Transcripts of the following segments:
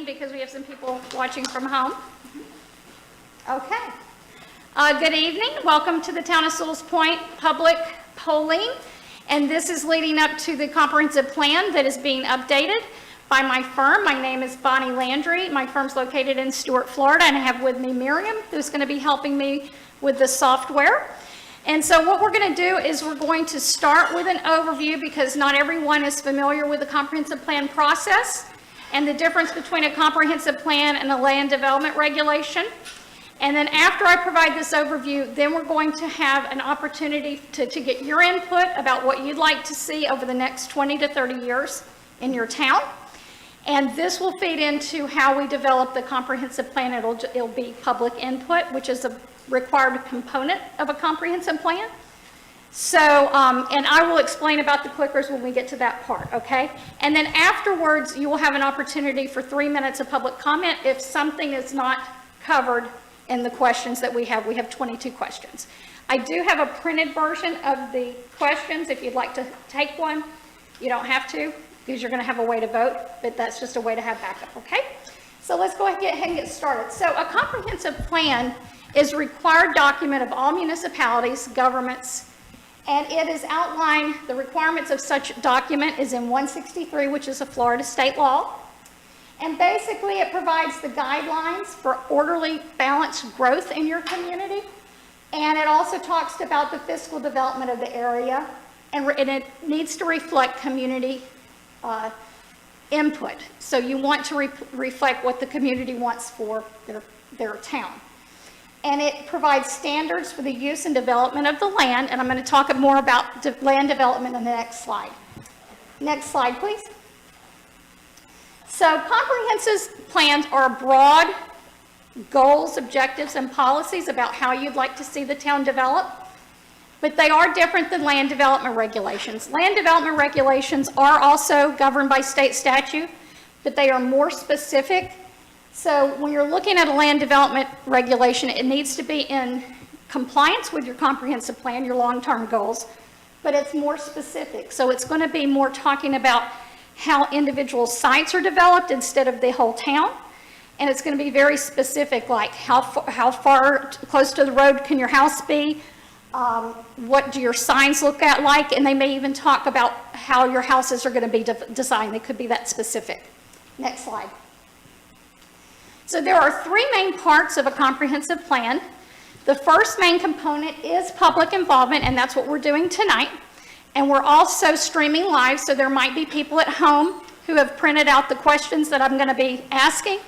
because we have some people watching from home. Okay. Good evening. Welcome to the Town of Sewalls Point public polling. And this is leading up to the comprehensive plan that is being updated by my firm. My name is Bonnie Landry. My firm's located in Stuart, Florida, and I have with me Miriam, who's going to be helping me with the software. And so what we're going to do is we're going to start with an overview because not everyone is familiar with the comprehensive plan process and the difference between a comprehensive plan and a land development regulation. And then after I provide this overview, then we're going to have an opportunity to get your input about what you'd like to see over the next 20 to 30 years in your town. And this will feed into how we develop the comprehensive plan. It'll be public input, which is a required component of a comprehensive plan. So, and I will explain about the clickers when we get to that part, okay? And then afterwards, you will have an opportunity for 3 minutes of public comment if something is not covered in the questions that we have. We have 22 questions. I do have a printed version of the questions. If you'd like to take one, you don't have to because you're going to have a way to vote, but that's just a way to have backup, okay? So let's go ahead and get started. So a comprehensive plan is a required document of all municipalities, governments, and it is outlined, the requirements of such document is in 163, which is a Florida state law. And basically it provides the guidelines for orderly, balanced growth in your community. And it also talks about the fiscal development of the area, and it needs to reflect community input. So you want to reflect what the community wants for their town. And it provides standards for the use and development of the land, and I'm going to talk more about land development in the next slide. Next slide, please. So comprehensive plans are broad goals, objectives, and policies about how you'd like to see the town develop, but they are different than land development regulations. Land development regulations are also governed by state statute, but they are more specific. So when you're looking at a land development regulation, it needs to be in compliance with your comprehensive plan, your long-term goals, but it's more specific. So it's going to be more talking about how individual sites are developed instead of the whole town. And it's going to be very specific, like how far close to the road can your house be? What do your signs look at like? And they may even talk about how your houses are going to be designed. They could be that specific. Next slide. So there are three main parts of a comprehensive plan. The first main component is public involvement, and that's what we're doing tonight. And we're also streaming live, so there might be people at home who have printed out the questions that I'm going to be asking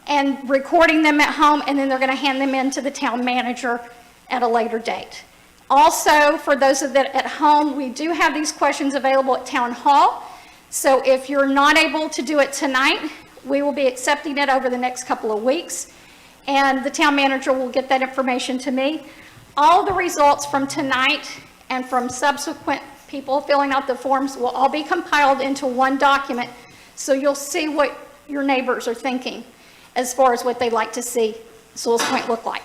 and recording them at home, and then they're going to hand them in to the town manager at a later date. Also, for those of that at home, we do have these questions available at Town Hall. So if you're not able to do it tonight, we will be accepting it over the next couple of weeks, and the town manager will get that information to me. All the results from tonight and from subsequent people filling out the forms will all be compiled into one document, so you'll see what your neighbors are thinking as far as what they'd like to see Sewalls Point look like.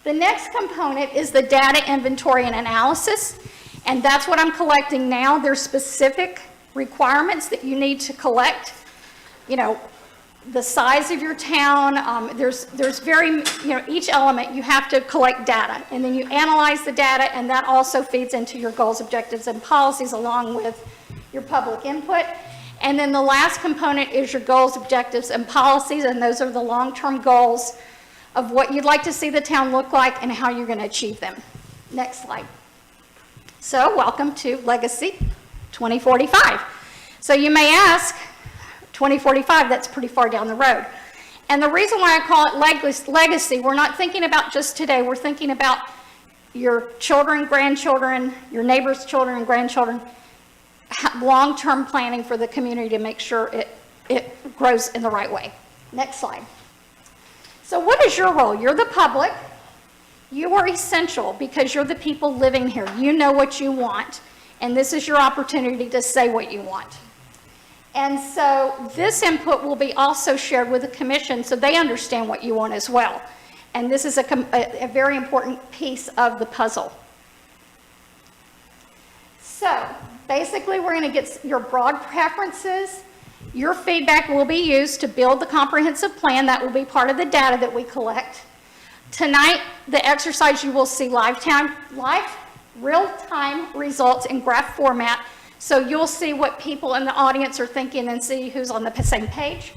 The next component is the data inventory and analysis, and that's what I'm collecting now. There's specific requirements that you need to collect. You know, the size of your town, there's very, each element you have to collect data, and then you analyze the data, and that also feeds into your goals, objectives, and policies along with your public input. And then the last component is your goals, objectives, and policies, and those are the long-term goals of what you'd like to see the town look like and how you're going to achieve them. Next slide. So welcome to Legacy 2045. So you may ask, 2045, that's pretty far down the road. And the reason why I call it legacy, we're not thinking about just today, we're thinking about your children, grandchildren, your neighbors' children and grandchildren, long-term planning for the community to make sure it grows in the right way. Next slide. So what is your role? You're the public. You are essential because you're the people living here. You know what you want, and this is your opportunity to say what you want. And so this input will be also shared with the commission so they understand what you want as well. And this is a very important piece of the puzzle. So basically we're going to get your broad preferences, Your feedback will be used to build the comprehensive plan. That will be part of the data that we collect. Tonight, the exercise, you will see real-time results in graph format. So you'll see what people in the audience are thinking and see who's on the same page.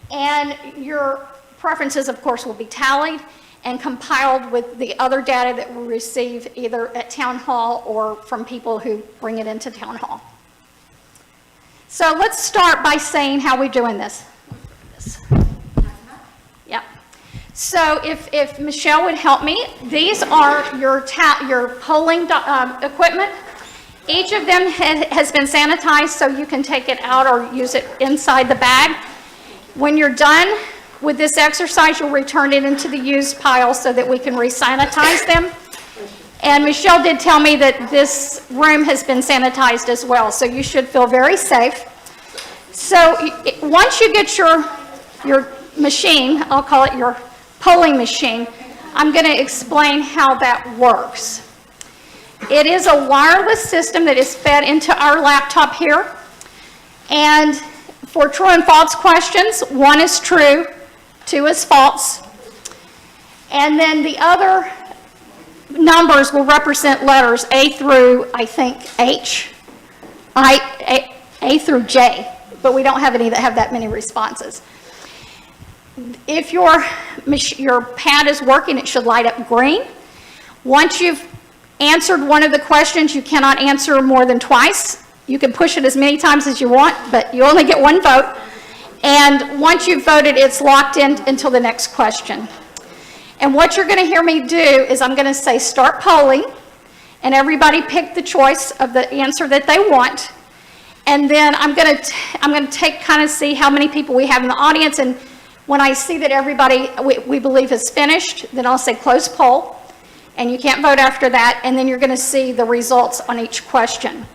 And your preferences, of course, will be tallied and compiled with the other data that we receive either at town hall or from people who bring it into town hall. So let's start by saying how we're doing this. Yep. So if Michelle would help me, these are your polling equipment. Each of them has been sanitized so you can take it out or use it inside the bag. When you're done with this exercise, you'll return it into the used pile so that we can re-sanitize them. And Michelle did tell me that this room has been sanitized as well, so you should feel very safe. So once you get your machine, I'll call it your polling machine, I'm going to explain how that works. It is a wireless system that is fed into our laptop here. And for true and false questions, 1 is true, 2 is false. And then the other numbers will represent letters A through, I think, H, A through J, but we don't have any that have that many responses. If your pad is working, it should light up green. Once you've answered one of the questions, you cannot answer more than twice. You can push it as many times as you want, but you only get 1 vote. And once you've voted, it's locked in until the next question. And what you're going to hear me do is I'm going to say start polling, and everybody pick the choice of the answer that they want. And then I'm going to take kind of see how many people we have in the audience, and when I see that everybody we believe is finished, then I'll say close poll, and you can't vote after that, and then you're going to see the results on each question.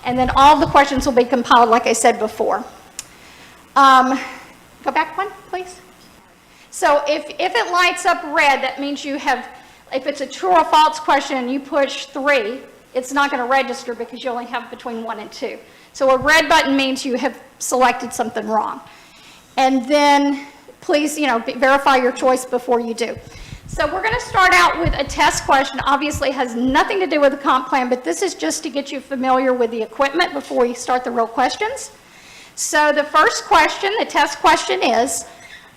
And then all the questions will be compiled like I said before. Go back 1, please. So if it lights up red, that means you have, if it's a true or false question and you push 3, it's not going to register because you only have between 1 and 2. So a red button means you have selected something wrong. And then please, verify your choice before you do. So we're going to start out with a test question. Obviously it has nothing to do with the comp plan, but this is just to get you familiar with the equipment before we start the real questions. So the first question, the test question is,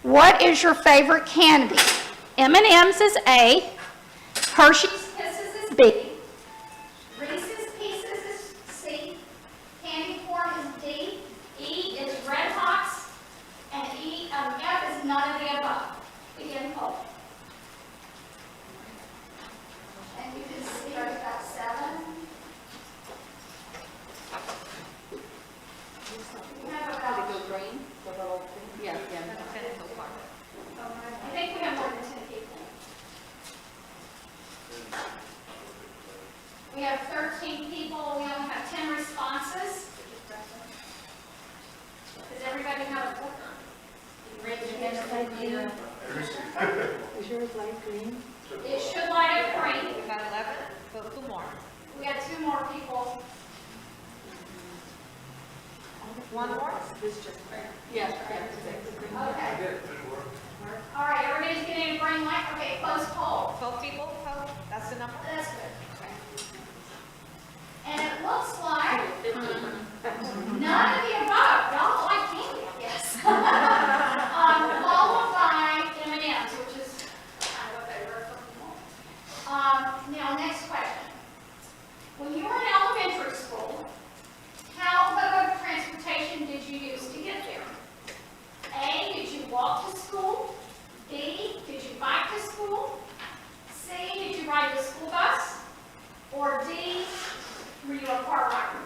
what is your favorite candy? M&M's is A, Hershey's Kisses is B, Reese's Pieces is C, candy corn is D, E is Red Hots, and F is none of the above. Begin poll. And you can see I've got 7. We have about, I think we have more than 10 people. We have 13 people. We only have 10 responses. Does everybody have a book? Is yours light green? It should light up green. We got 11, but 2 more. We got 2 more people. 1 more? Yes. Okay. All right, everybody's getting a green light. Okay, close poll. 12 people? That's the number? That's good. And it looks like none of the above. Y'all don't like candy, I guess. Followed by M&M's, which is kind of what they were for. Now, next question. When you were in elementary school, what mode of transportation did you use to get there? A, did you walk to school? B, did you bike to school? C, did you ride the school bus? Or D, were you a car rider?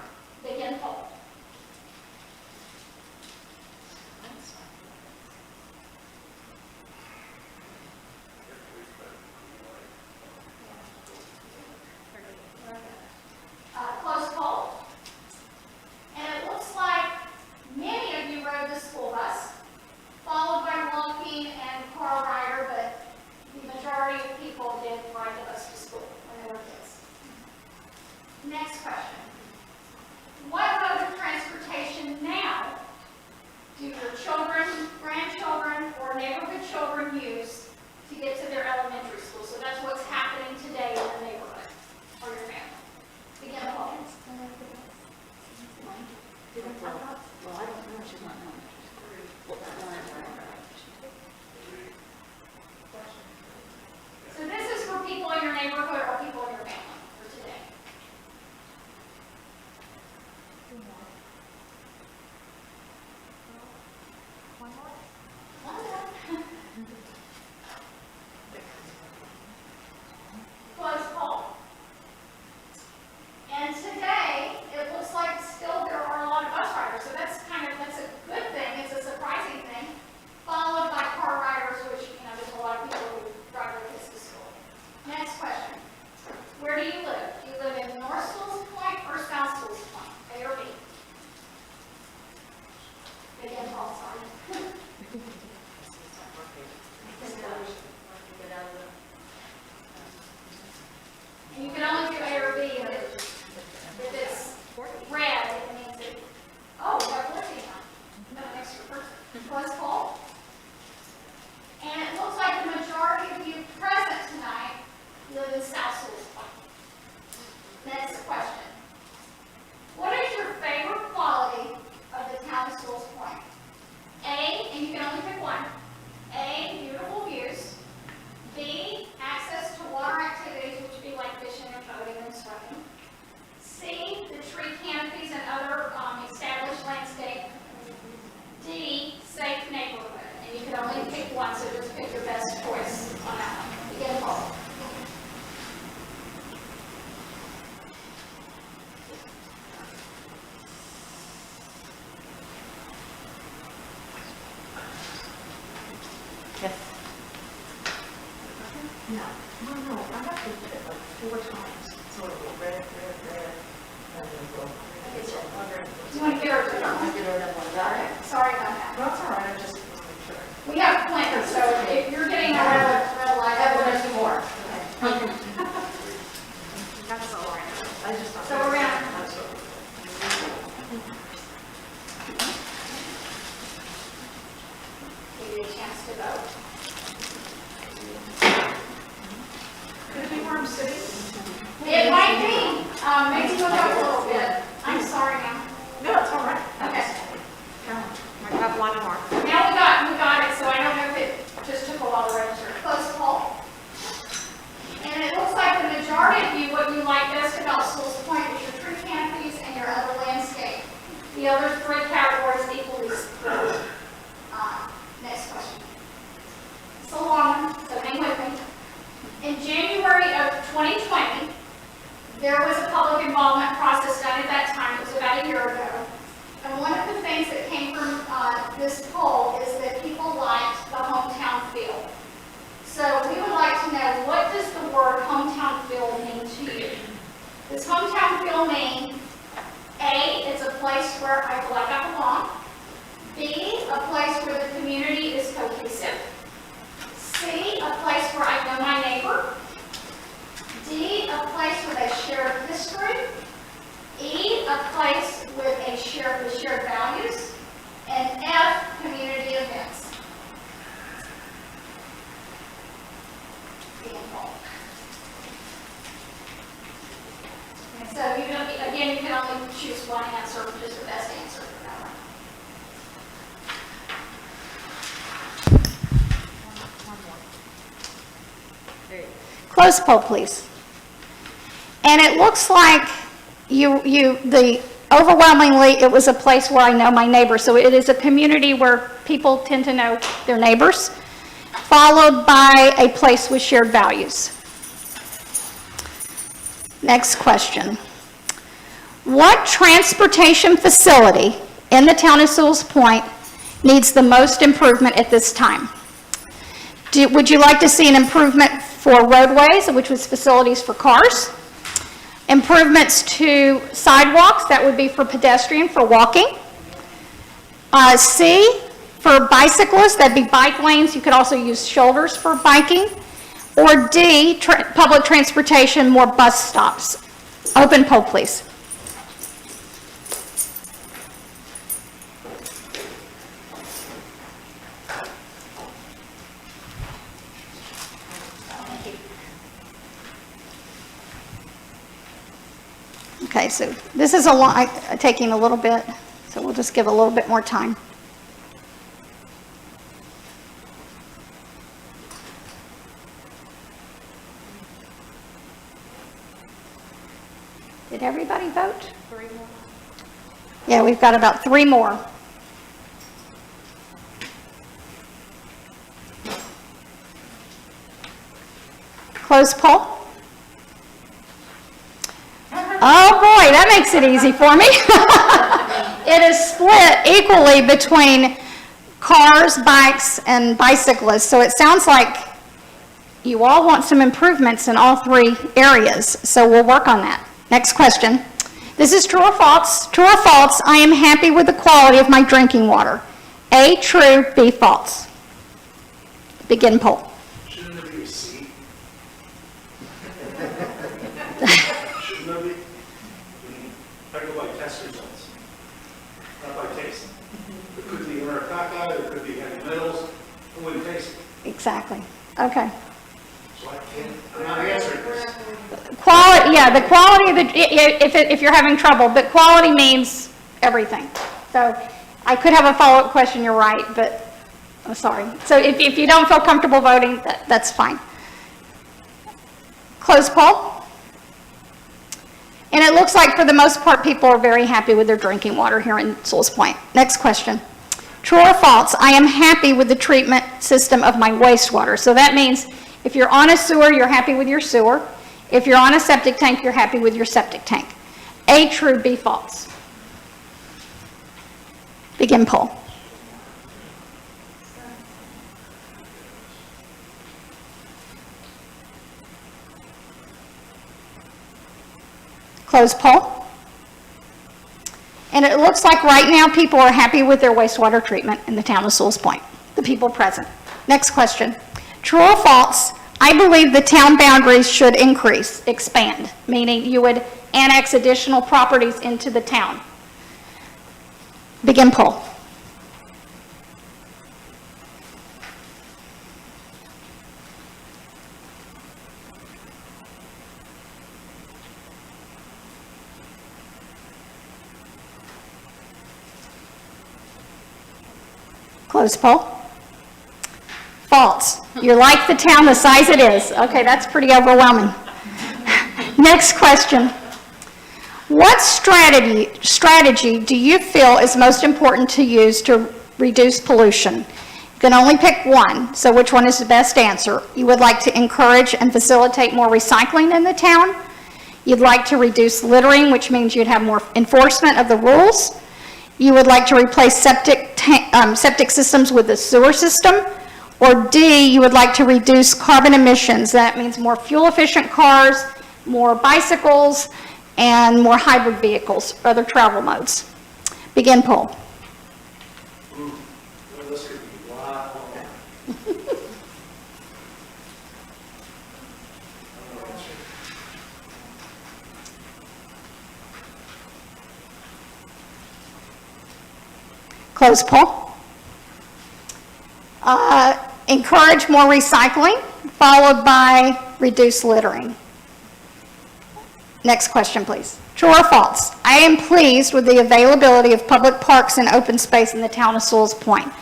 Well, I don't know, she's not known. So this is for people in your neighborhood or people in your family for today. One more? Close poll. And today, it looks like still there are a lot of bus riders, so that's a good thing, it's a surprising thing, followed by car riders, which, there's a lot of people who drive their kids to school. Next question. Where do you live? Do you live in North Sewalls Point or South Sewalls Point? A or B? Again, Paul, sorry. And you can only do A or B if it's red, it means it, oh, we got 14 now. No, an extra person. Close poll. And it looks like the majority of you present tonight live in South Sewalls Point. Next question. What is your favorite quality of the town of Sewalls Point? A, and you can only pick one. A, beautiful views. B, access to water activities, which would be like fishing and boating and swimming. C, the tree canopies and other established landscape. D, safe neighborhood. And you can only pick one, so just pick your best choice on that one. Again, Paul. Yes. No, I have to do it like 4 times. So it'll go red, and then go. Do you want to get her a different one? Get rid of one. Got it? Sorry about that. No, it's all right, I just want to make sure. We have plenty, so if you're getting a red light, I have one or that's two more. Okay. That's all right. I just thought. So we're gonna- That's all right. give you a chance to vote. Could it be where I'm sitting? It might be, maybe look up a little bit. I'm sorry now. No, it's all right. Okay. I got one more. Now we got it, so I don't know if it just took a while to register. Close poll. And it looks like the majority of you, what you like best about Sewalls Point is your tree canopies and your other landscape. The other 3 categories equally split. Next question. It's a long one, so hang with me. In January of 2020, there was a public involvement process done at that time. It was about a year ago. And one of the things that came from this poll is that people liked the hometown feel. So we would like to know, what does the word hometown feel mean to you? Does hometown feel mean, A, it's a place where I feel like I belong. B, a place where the community is cohesive. C, a place where I know my neighbor. D, a place with a shared history. E, a place with shared values. And F, community events. And so you don't, again, you can only choose one answer, which is the best answer for that one. One more. There you go. Close poll, please. And it looks like overwhelmingly, it was a place where I know my neighbors. So it is a community where people tend to know their neighbors, followed by a place with shared values. Next question. What transportation facility in the town of Sewalls Point needs the most improvement at this time? Would you like to see an improvement for roadways, which was facilities for cars? Improvements to sidewalks, that would be for pedestrian, for walking. C, for bicyclists, that'd be bike lanes. You could also use shoulders for biking. Or D, public transportation, more bus stops. Open poll, please. Okay, so this is taking a little bit. So we'll just give a little bit more time. Did everybody vote? 3 more. Yeah, we've got about 3 more. Close poll. Oh boy, that makes it easy for me. It is split equally between cars, bikes, and bicyclists. So it sounds like you all want some improvements in all 3 areas. So we'll work on that. Next question. This is true or false? True or false? I am happy with the quality of my drinking water. A, true, B, false. Begin poll. Shouldn't there be a C? Shouldn't there be? I go by test results, not by taste. It could be Maracaka, there could be heavy metals, who wouldn't taste it? Exactly. Okay. So I can't, I'm not answering this. Quality, yeah, the quality of the, if you're having trouble, but quality means everything. So I could have a follow-up question, you're right, but I'm sorry. So if you don't feel comfortable voting, that's fine. Close poll. And it looks like for the most part, people are very happy with their drinking water here in Sewalls Point. Next question. True or false? I am happy with the treatment system of my wastewater. So that means if you're on a sewer, you're happy with your sewer. If you're on a septic tank, you're happy with your septic tank. A, true, B, false. Begin poll. Close poll. And it looks like right now people are happy with their wastewater treatment in the town of Sewalls Point, the people present. Next question. True or false? I believe the town boundaries should increase, expand, meaning you would annex additional properties into the town. Begin poll. Close poll. False. You like the town the size it is. Okay, that's pretty overwhelming. Next question. What strategy do you feel is most important to use to reduce pollution? You can only pick one, so which one is the best answer? You would like to encourage and facilitate more recycling in the town. You'd like to reduce littering, which means you'd have more enforcement of the rules. You would like to replace septic systems with the sewer system. Or D, you would like to reduce carbon emissions. That means more fuel-efficient cars, more bicycles, and more hybrid vehicles, other travel modes. Begin poll. Well, this could be wild. Close poll. Encourage more recycling, followed by reduce littering. Next question, please. True or false? I am pleased with the availability of public parks and open space in the town of Sewalls Point.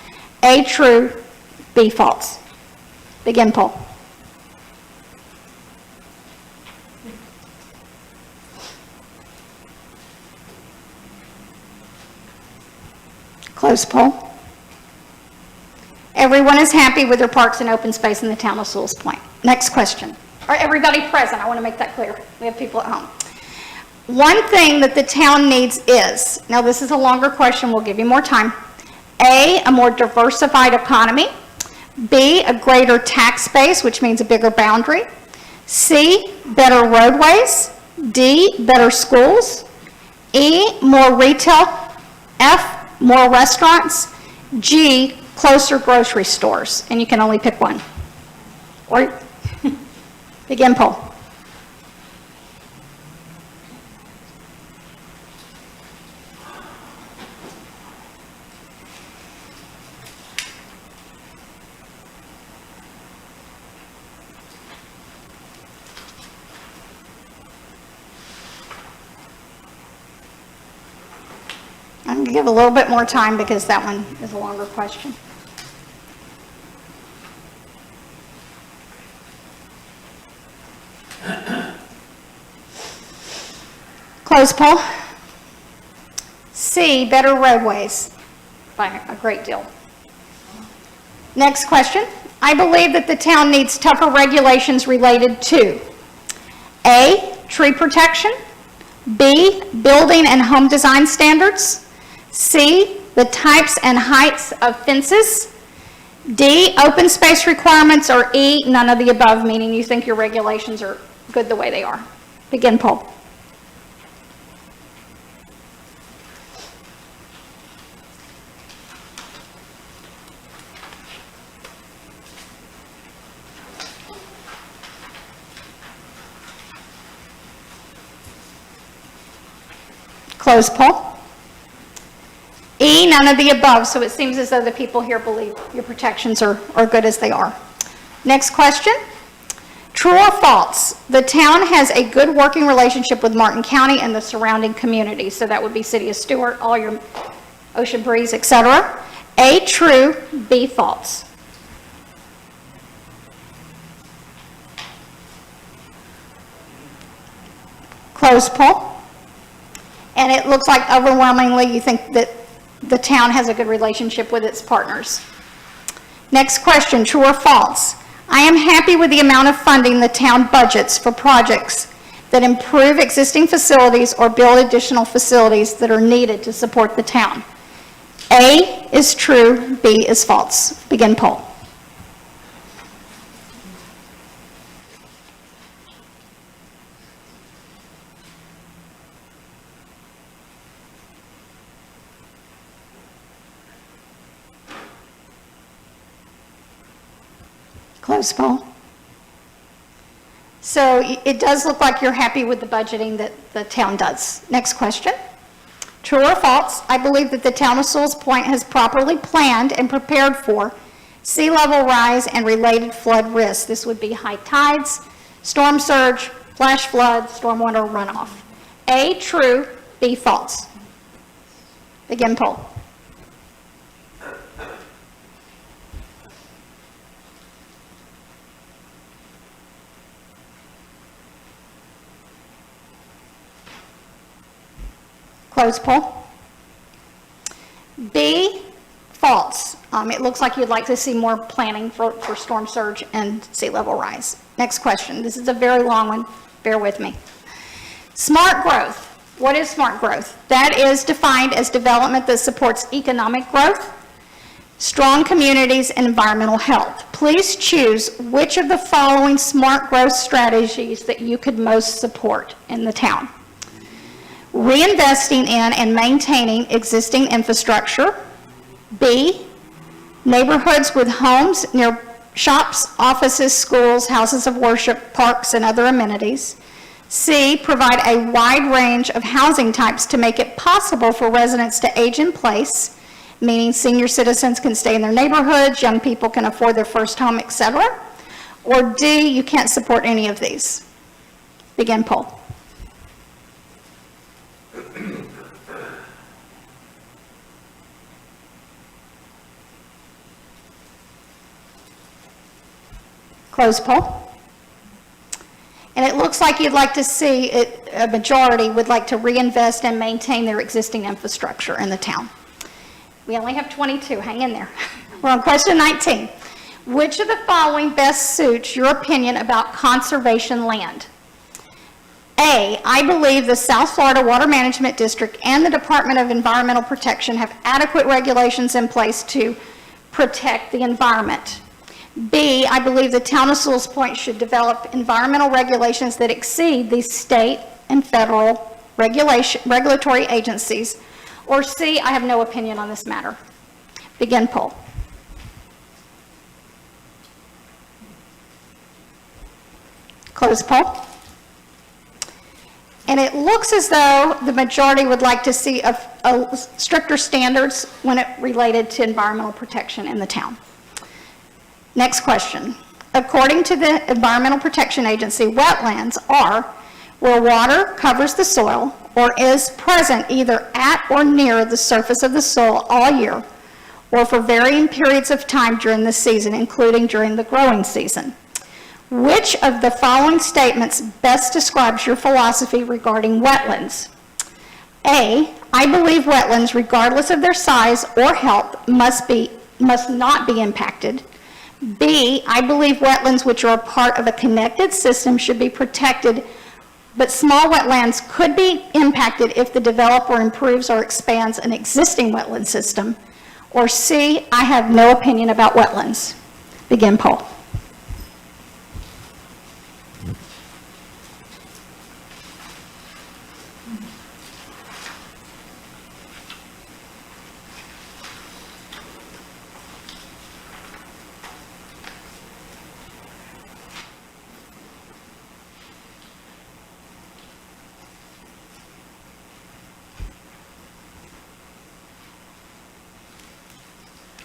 A, true, B, false. Begin poll. Close poll. Everyone is happy with their parks and open space in the town of Sewalls Point. Next question. All right, everybody present, I want to make that clear. We have people at home. One thing that the town needs is, now this is a longer question, we'll give you more time. A, a more diversified economy. B, a greater tax base, which means a bigger boundary. C, better roadways. D, better schools. E, more retail. F, more restaurants. G, closer grocery stores, and you can only pick one. Or begin poll. I'm to give a little bit more time because that one is a longer question. Close poll. C, better roadways by a great deal. Next question. I believe that the town needs tougher regulations related to A, tree protection, B, building and home design standards, C, the types and heights of fences, D, open space requirements, or E, none of the above, meaning you think your regulations are good the way they are. Begin poll. Close poll. E, none of the above, so it seems as though the people here believe your protections are good as they are. Next question. True or false? The town has a good working relationship with Martin County and the surrounding communities, so that would be City of Stewart, all your Ocean Breeze, etc. A, true, B, false. Close poll. And it looks like overwhelmingly you think that the town has a good relationship with its partners. Next question, true or false? I am happy with the amount of funding the town budgets for projects that improve existing facilities or build additional facilities that are needed to support the town. A is true, B is false. Begin poll. Close poll. So it does look like you're happy with the budgeting that the town does. Next question. True or false? I believe that the town of Sewalls Point has properly planned and prepared for sea level rise and related flood risks. This would be high tides, storm surge, flash flood, stormwater runoff. A, true, B, false. Begin poll. Close poll. B, false. It looks like you'd like to see more planning for storm surge and sea level rise. Next question. This is a very long one. Bear with me. Smart growth. What is smart growth? That is defined as development that supports economic growth, strong communities, and environmental health. Please choose which of the following smart growth strategies that you could most support in the town. Reinvesting in and maintaining existing infrastructure. B, neighborhoods with homes near shops, offices, schools, houses of worship, parks, and other amenities. C, provide a wide range of housing types to make it possible for residents to age in place, meaning senior citizens can stay in their neighborhoods, young people can afford their first home, etc. Or D, you can't support any of these. Begin poll. Close poll. And it looks like you'd like to see it, a majority would like to reinvest and maintain their existing infrastructure in the town. We only have 22, hang in there. We're on question 19. Which of the following best suits your opinion about conservation land? A, I believe the South Florida Water Management District and the Department of Environmental Protection have adequate regulations in place to protect the environment. B, I believe the town of Sewalls Point should develop environmental regulations that exceed the state and federal regulatory agencies. Or C, I have no opinion on this matter. Begin poll. Close poll. And it looks as though the majority would like to see a stricter standards when it related to environmental protection in the town. Next question. According to the Environmental Protection Agency, wetlands are where water covers the soil or is present either at or near the surface of the soil all year, or for varying periods of time during the season, including during the growing season. Which of the following statements best describes your philosophy regarding wetlands? A, I believe wetlands, regardless of their size or health, must not be impacted. B, I believe wetlands which are a part of a connected system should be protected, but small wetlands could be impacted if the developer improves or expands an existing wetland system. Or C, I have no opinion about wetlands. Begin poll.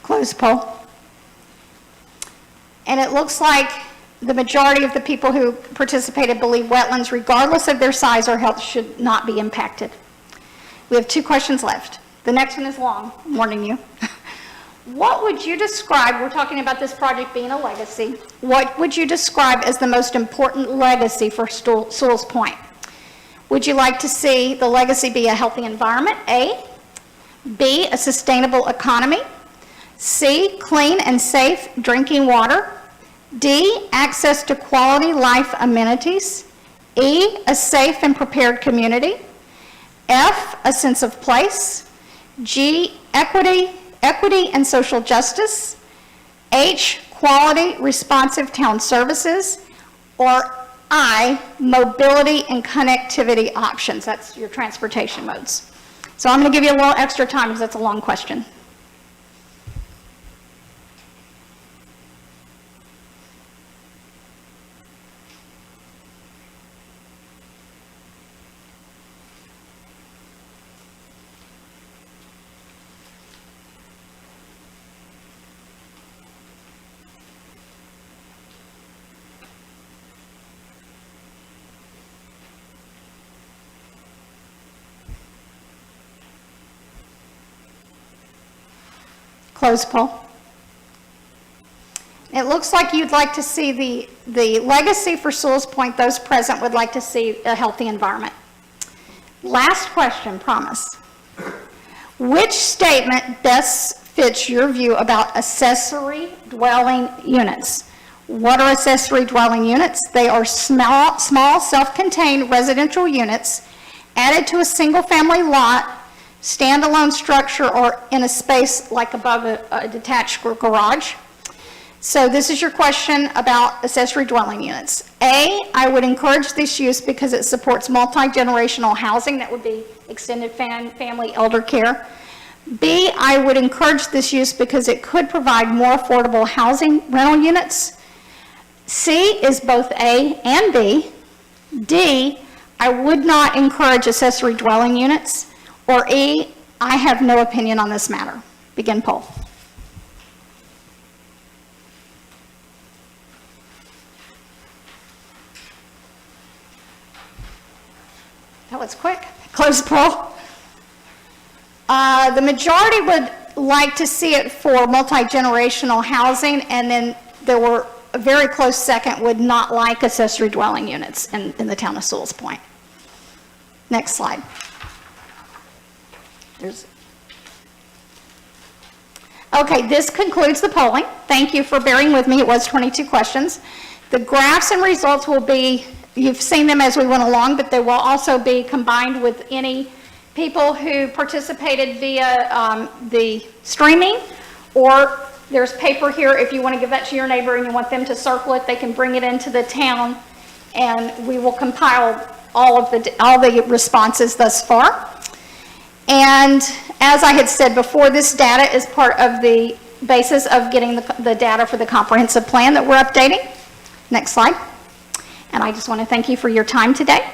Close poll. And it looks like the majority of the people who participated believe wetlands, regardless of their size or health, should not be impacted. We have 2 questions left. The next one is long, I'm warning you. What would you describe, we're talking about this project being a legacy, what would you describe as the most important legacy for Sewalls Point? Would you like to see the legacy be a healthy environment, A? B, a sustainable economy? C, clean and safe drinking water? D, access to quality life amenities? E, a safe and prepared community? F, a sense of place? G, equity and social justice? H, quality responsive town services? Or I, mobility and connectivity options? That's your transportation modes. So I'm going to give you a little extra time because that's a long question. Close poll. It looks like you'd like to see the legacy for Sewalls Point. Those present would like to see a healthy environment. Last question, promise. Which statement best fits your view about accessory dwelling units? What are accessory dwelling units? They are small self-contained residential units added to a single-family lot, standalone structure, or in a space like above a detached garage. So this is your question about accessory dwelling units. A, I would encourage this use because it supports multi-generational housing. That would be extended family elder care. B, I would encourage this use because it could provide more affordable housing rental units. C is both A and B. D, I would not encourage accessory dwelling units. Or E, I have no opinion on this matter. Begin poll. That was quick. Close poll. The majority would like to see it for multi-generational housing, and then there were a very close second would not like accessory dwelling units in the town of Sewalls Point. Next slide. Okay, this concludes the polling. Thank you for bearing with me. It was 22 questions. The graphs and results will be, you've seen them as we went along, but they will also be combined with any people who participated via the streaming, or there's paper here if you want to give that to your neighbor and you want them to circle it, they can bring it into the town, and we will compile all the responses thus far. And as I had said before, this data is part of the basis of getting the data for the comprehensive plan that we're updating. Next slide. And I just want to thank you for your time today.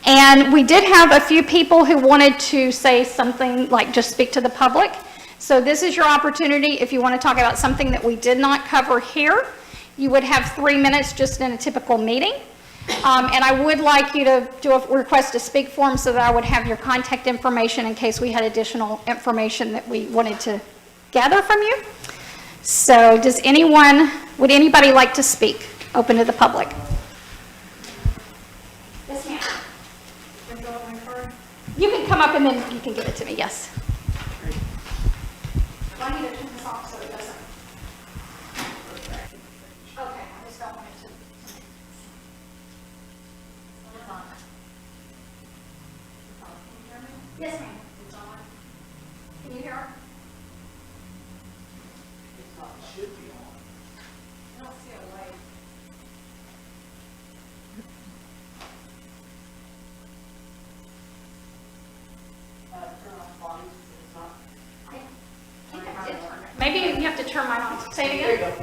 And we did have a few people who wanted to say something, like just speak to the public. So this is your opportunity. If you want to talk about something that we did not cover here, you would have 3 minutes just in a typical meeting. And I would like you to do a request to speak form so that I would have your contact information in case we had additional information that we wanted to gather from you. So would anybody like to speak? Open to the public. Yes, ma'am. You can come up and then you can give it to me, yes. Do I need to turn this off so it doesn't? Okay, I just don't want it to. Yes, ma'am. Can you hear her? Should be on. I don't see a light. I think I did turn it. Maybe you have to turn mine on. Say it again.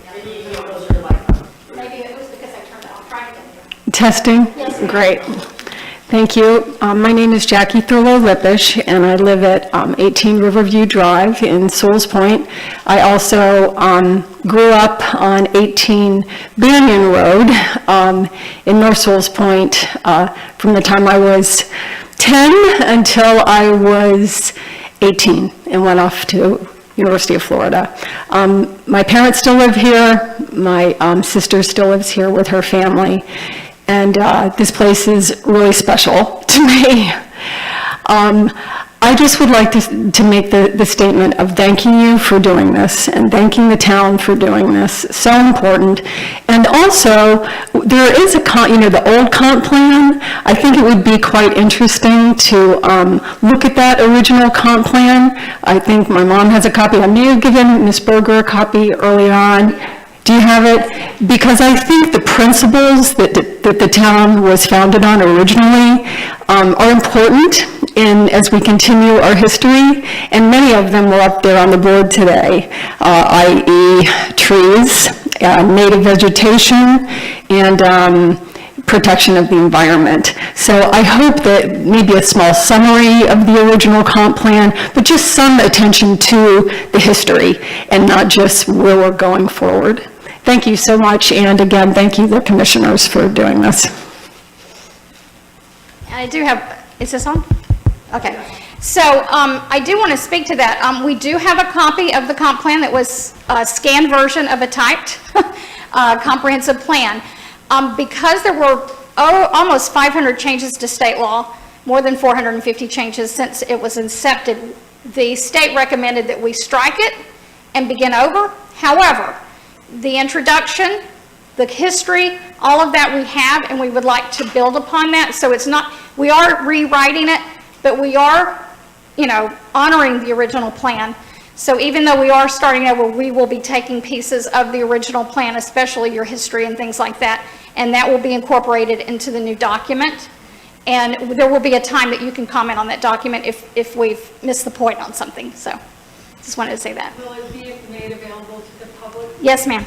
Maybe it was because I turned it on. Try it again. Testing? Yes. Great. Thank you. My name is Jackie Thurlow-Lippish, and I live at 18 Riverview Drive in Sewalls Point. I also grew up on 18 Banyan Road in North Sewalls Point from the time I was 10 until I was 18 and went off to University of Florida. My parents still live here. My sister still lives here with her family. And this place is really special to me. I just would like to make the statement of thanking you for doing this and thanking the town for doing this. So important. And also, there is the old comp plan. I think it would be quite interesting to look at that original comp plan. I think my mom has a copy. I may have given Ms. Berger a copy early on. Do you have it? Because I think the principles that the town was founded on originally are important as we continue our history, and many of them were up there on the board today, i.e. trees, native vegetation, and protection of the environment. So I hope that maybe a small summary of the original comp plan, but just some attention to the history and not just where we're going forward. Thank you so much, and again, thank you, the commissioners, for doing this. I do have, is this on? Okay. So I do want to speak to that. We do have a copy of the comp plan that was a scanned version of a typed comprehensive plan. Because there were almost 500 changes to state law, more than 450 changes since it was incepted, the state recommended that we strike it and begin over. However, the introduction, the history, all of that we have, and we would like to build upon that. So it's not, we are rewriting it, but we are, honoring the original plan. So even though we are starting over, we will be taking pieces of the original plan, especially your history and things like that, and that will be incorporated into the new document. And there will be a time that you can comment on that document if we've missed the point on something. So just wanted to say that. Will it be made available to the public? Yes, ma'am.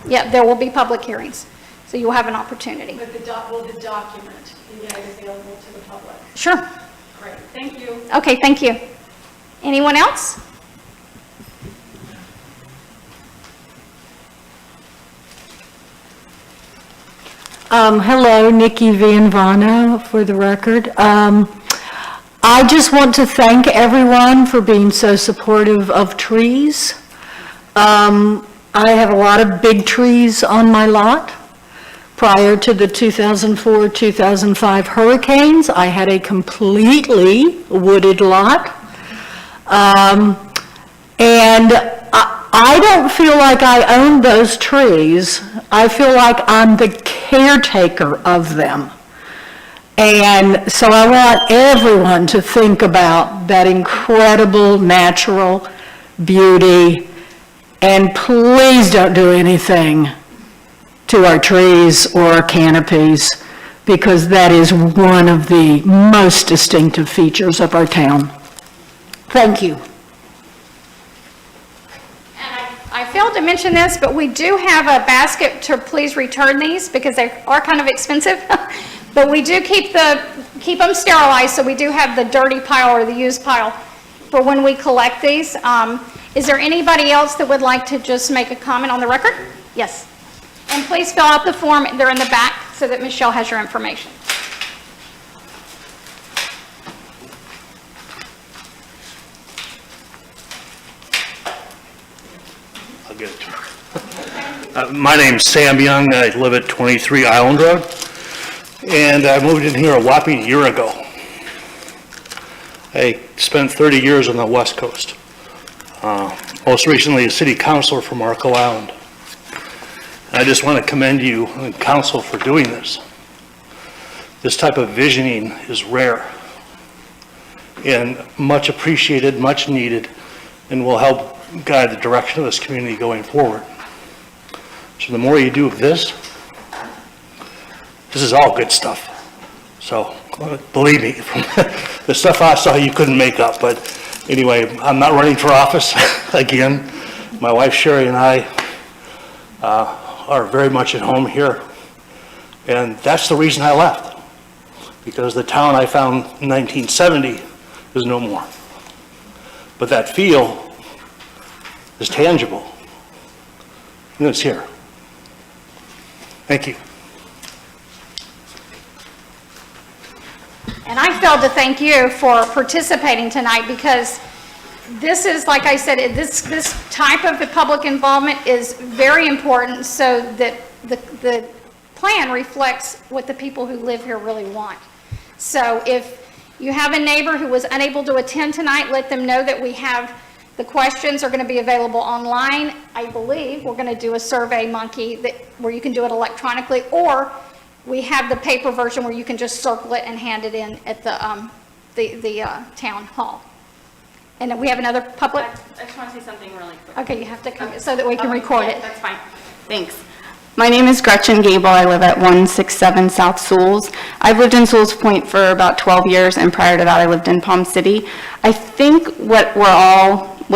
Yeah, there will be public hearings, so you'll have an opportunity. But will the document be made available to the public? Sure. Great, thank you. Okay, thank you. Anyone else? Hello, Nikki Vianvano, for the record. I just want to thank everyone for being so supportive of trees. I have a lot of big trees on my lot. Prior to the 2004-2005 hurricanes, I had a completely wooded lot. And I don't feel like I own those trees. I feel like I'm the caretaker of them. And so I want everyone to think about that incredible natural beauty, and please don't do anything to our trees or our canopies, because that is one of the most distinctive features of our town. Thank you. I failed to mention this, but we do have a basket to please return these because they are kind of expensive. But we do keep them sterilized, so we do have the dirty pile or the used pile for when we collect these. Is there anybody else that would like to just make a comment on the record? Yes. And please fill out the form. They're in the back so that Michelle has your information. I'll get it to her. My name's Sam Young. I live at 23 Island Road, and I moved in here a whopping year ago. I spent 30 years on the West Coast. Most recently, a city councilor from Marco Island. I just want to commend you and council for doing this. This type of visioning is rare and much appreciated, much needed, and will help guide the direction of this community going forward. So the more you do of this is all good stuff. So believe me, the stuff I saw you couldn't make up. But anyway, I'm not running for office again. My wife Sherry and I are very much at home here. And that's the reason I left, because the town I found in 1970 is no more. But that feel is tangible, and it's here. Thank you. And I failed to thank you for participating tonight, because this is, like I said, this type of public involvement is very important, so that the plan reflects what the people who live here really want. So if you have a neighbor who was unable to attend tonight, let them know that we have the questions are going to be available online. I believe we're going to do a Survey Monkey where you can do it electronically, or we have the paper version where you can just circle it and hand it in at the town hall. And then we have another public. I just want to say something really quick. Okay, you have to come so that we can record Yeah, it. that's fine. Thanks. My name is Gretchen Gable. I live at 167 South Sewalls. I've lived in Sewalls Point for about 12 years, and prior to that I lived in Palm City. I think what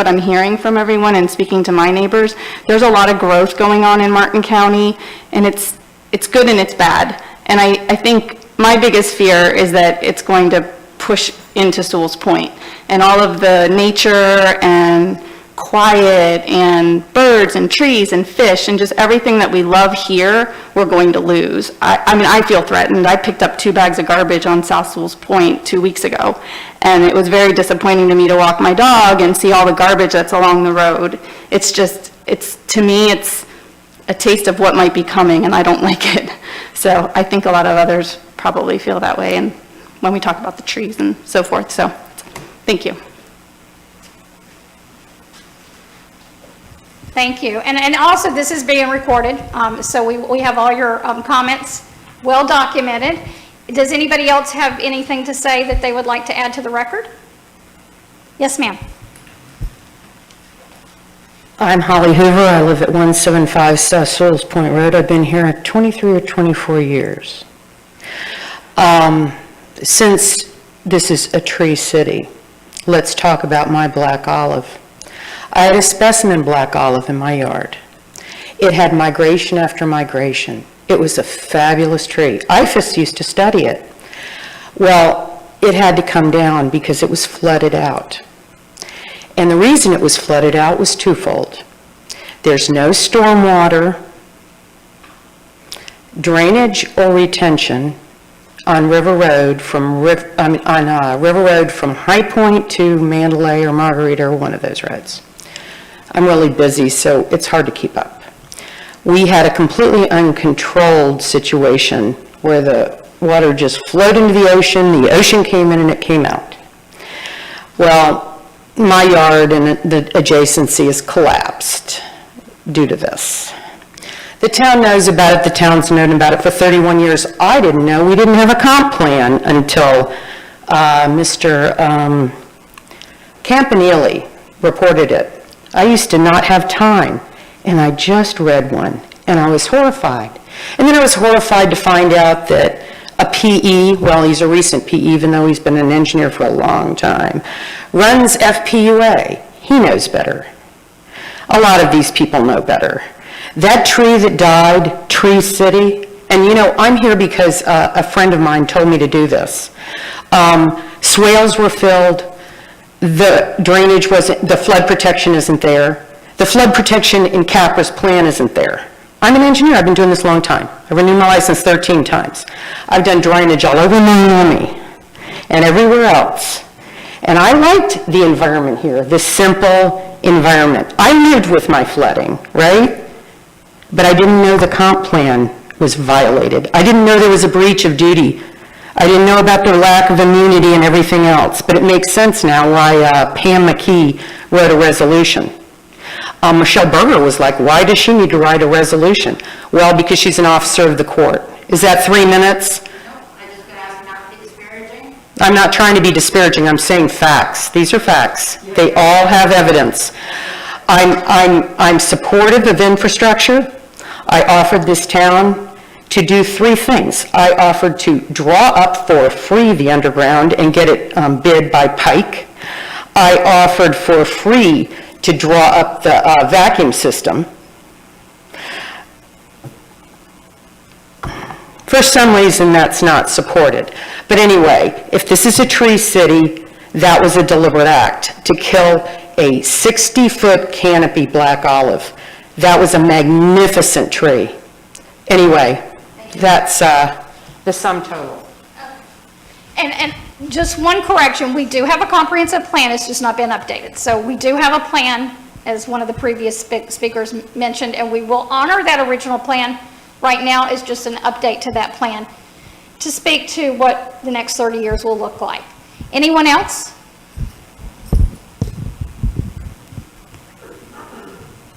I'm hearing from everyone and speaking to my neighbors, there's a lot of growth going on in Martin County, and it's good and it's bad. And I think my biggest fear is that it's going to push into Sewalls Point, and all of the nature and quiet and birds and trees and fish and just everything that we love here, we're going to lose. I mean, I feel threatened. I picked up 2 bags of garbage on South Sewalls Point 2 weeks ago, and it was very disappointing to me to walk my dog and see all the garbage that's along the road. To me, it's a taste of what might be coming, and I don't like it. So I think a lot of others probably feel that way, and when we talk about the trees and so forth. So thank you. Thank you. And also, this is being recorded, so we have all your comments well documented. Does anybody else have anything to say that they would like to add to the record? Yes, ma'am. I'm Holly Hoover. I live at 175 South Sewalls Point Road. I've been here 23 or 24 years. Since this is a tree city, let's talk about my black olive. I had a specimen black olive in my yard. It had migration after migration. It was a fabulous tree. I just used to study it. Well, it had to come down because it was flooded out. And the reason it was flooded out was twofold. There's no stormwater, drainage or retention on River Road from River Road from High Point to Mandalay or Margarita, or one of those roads. I'm really busy, so it's hard to keep up. We had a completely uncontrolled situation where the water just flowed into the ocean came in and it came out. Well, my yard and the adjacency is collapsed due to this. The town knows about it. The town's known about it for 31 years. I didn't know. We didn't have a comp plan until Mr. Campanile reported it. I used to not have time, and I just read one, and I was horrified. And then I was horrified to find out that a PE, well, he's a recent PE, even though he's been an engineer for a long time, runs FPUA. He knows better. A lot of these people know better. That tree that died, Tree City, and you know, I'm here because a friend of mine told me to do this. Swales were filled. The drainage wasn't, the flood protection isn't there. The flood protection in Capra's plan isn't there. I'm an engineer, I've been doing this a long time. I've renewed my license 13 times. I've done drainage all over Miami and everywhere else. And I liked the environment here, this simple environment. I lived with my flooding, right? But I didn't know the comp plan was violated. I didn't know there was a breach of duty. I didn't know about their lack of immunity and everything else. But it makes sense now why Pam McKee wrote a resolution. Michelle Berger was like, why does she need to write a resolution? Well, because she's an officer of the court. Is that 3 minutes? No, I just got asked not to be disparaging. I'm not trying to be disparaging, I'm saying facts. These are facts. They all have evidence. I'm supportive of infrastructure. I offered this town to do 3 things. I offered to draw up for free the underground and get it bid by Pike. I offered for free to draw up the vacuum system. For some reason, that's not supported. But anyway, if this is a tree city, that was a deliberate act to kill a 60-foot canopy black olive. That was a magnificent tree. Anyway, that's the sum total. And just one correction, we do have a comprehensive plan, it's just not been updated. So we do have a plan, as one of the previous speakers mentioned, and we will honor that original plan. Right now is just an update to that plan to speak to what the next 30 years will look like. Anyone else?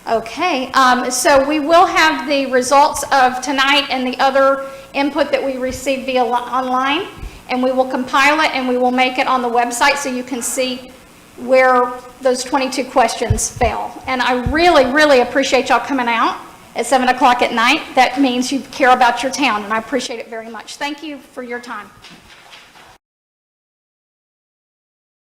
Okay, so we will have the results of tonight and the other input that we received via online, and we will compile it and we will make it on the website so you can see where those 22 questions fell. And I really, really appreciate y'all coming out at 7 o'clock at night. That means you care about your town, and I appreciate it very much. Thank you for your time.